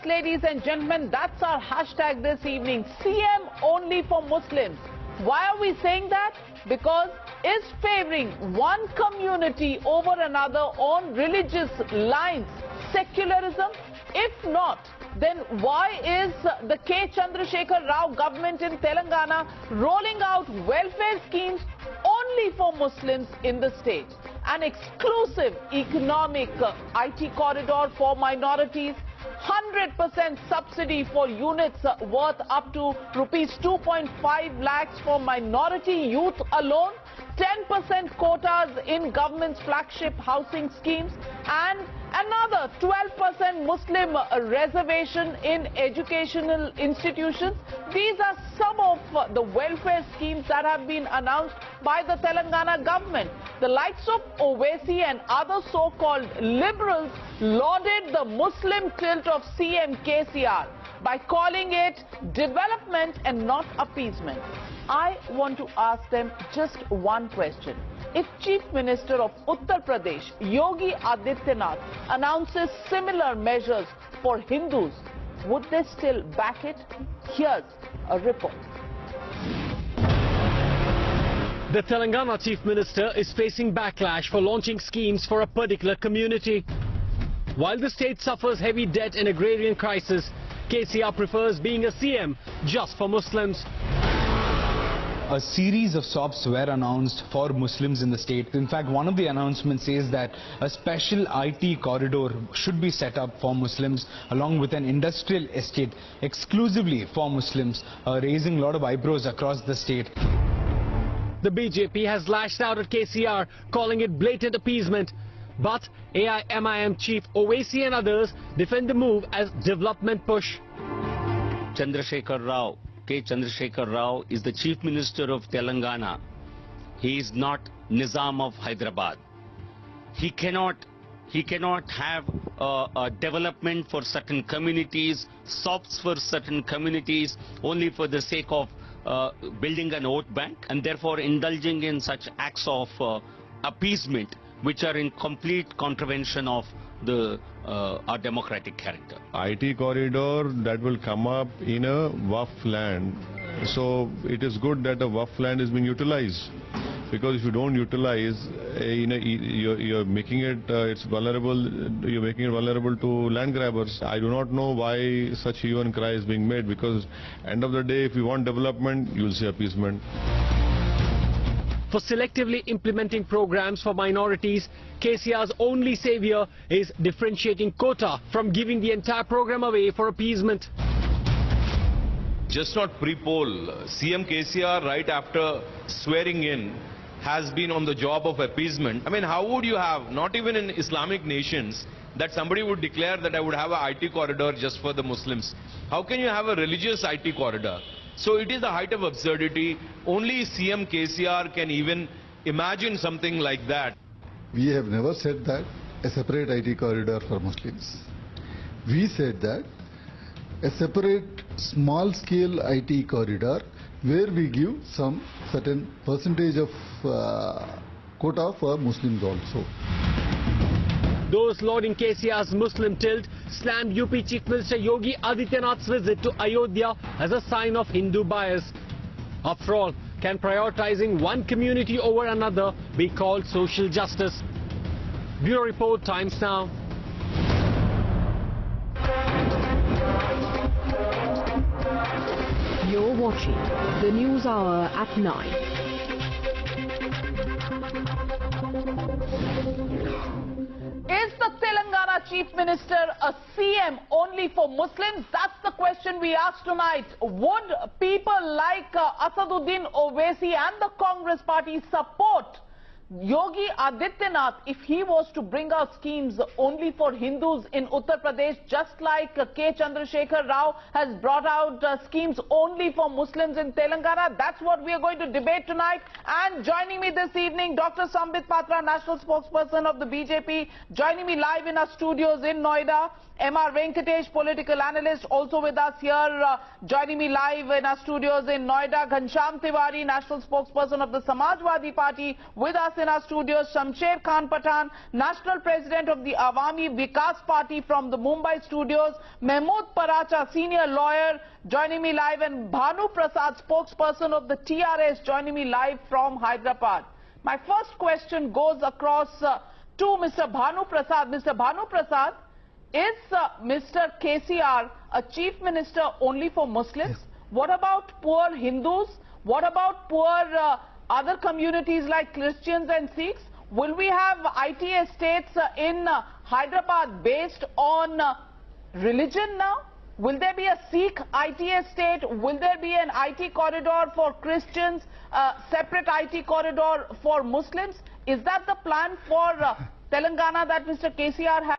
ladies and gentlemen, that's our hashtag this evening. CM only for Muslims. Why are we saying that? Because is favoring one community over another on religious lines secularism? If not, then why is the K. Chandrasekhar Rao government in Telangana rolling out welfare schemes only for Muslims in the state? An exclusive economic IT corridor for minorities, 100% subsidy for units worth up to rupees 2.5 lakhs for minority youth alone, 10% quotas in government's flagship housing schemes, and another 12% Muslim reservation in educational institutions. These are some of the welfare schemes that have been announced by the Telangana government. The likes of Owaisi and other so-called liberals lauded the Muslim tilt of CM KCR by calling it development and not appeasement. I want to ask them just one question. If Chief Minister of Uttar Pradesh, Yogi Adityanath, announces similar measures for Hindus, would they still back it? Here's a report. The Telangana Chief Minister is facing backlash for launching schemes for a particular community. While the state suffers heavy debt and agrarian crisis, KCR prefers being a CM just for Muslims. A series of SOPs were announced for Muslims in the state. In fact, one of the announcements says that a special IT corridor should be set up for Muslims along with an industrial estate exclusively for Muslims, raising a lot of eyebrows across the state. The BJP has lashed out at KCR, calling it blatant appeasement. But AIMIM chief Owaisi and others defend the move as development push. Chandrasekhar Rao, K. Chandrasekhar Rao, is the Chief Minister of Telangana. He is not Nizam of Hyderabad. He cannot have a development for certain communities, SOPs for certain communities, only for the sake of building an vote bank, and therefore indulging in such acts of appeasement which are in complete contravention of our democratic character. IT corridor that will come up in a WAF land. So it is good that the WAF land is being utilized, because if you don't utilize, you're making it it's vulnerable. You're making it vulnerable to land grabbers. I do not know why such hue and cry is being made, because end of the day, if you want development, you'll see appeasement. For selectively implementing programs for minorities, KCR's only savior is differentiating quota from giving the entire program away for appeasement. Just not pre-poll, CM KCR right after swearing in has been on the job of appeasement. I mean, how would you have, not even in Islamic nations, that somebody would declare that I would have an IT corridor just for the Muslims? How can you have a religious IT corridor? So it is the height of absurdity. Only CM KCR can even imagine something like that. We have never said that a separate IT corridor for Muslims. We said that a separate small-scale IT corridor where we give some certain percentage of quota for Muslims also. Those lauding KCR's Muslim tilt slammed UP Chief Minister Yogi Adityanath's visit to Ayodhya as a sign of Hindu bias. After all, can prioritizing one community over another be called social justice? Bureau Report, Times Now. You're watching the News Hour at 9. Is the Telangana Chief Minister a CM only for Muslims? That's the question we asked tonight. Would people like Asaduddin Owaisi and the Congress party support Yogi Adityanath if he was to bring out schemes only for Hindus in Uttar Pradesh, just like K. Chandrasekhar Rao has brought out schemes only for Muslims in Telangana? That's what we are going to debate tonight. And joining me this evening, Dr. Sambit Patra, National Spokesperson of the BJP, joining me live in our studios in Noida. M.R. Venkatesh, political analyst, also with us here, joining me live in our studios in Noida. Ghanshyam Tiwari, National Spokesperson of the Samajwadi Party, with us in our studios, Shamsher Khan Pathan, National President of the Awami Vikas Party from the Mumbai studios, Mahmood Paracha, Senior Lawyer, joining me live, and Bhanu Prasad, spokesperson of the TRS, joining me live from Hyderabad. My first question goes across to Mr. Bhanu Prasad. Mr. Bhanu Prasad, is Mr. KCR a chief minister only for Muslims? Yes. What about poor Hindus? What about poor other communities like Christians and Sikhs? Will we have IT estates in Hyderabad based on religion now? Will there be a Sikh IT estate? Will there be an IT corridor for Christians, separate IT corridor for Muslims? Is that the plan for Telangana that Mr. KCR has?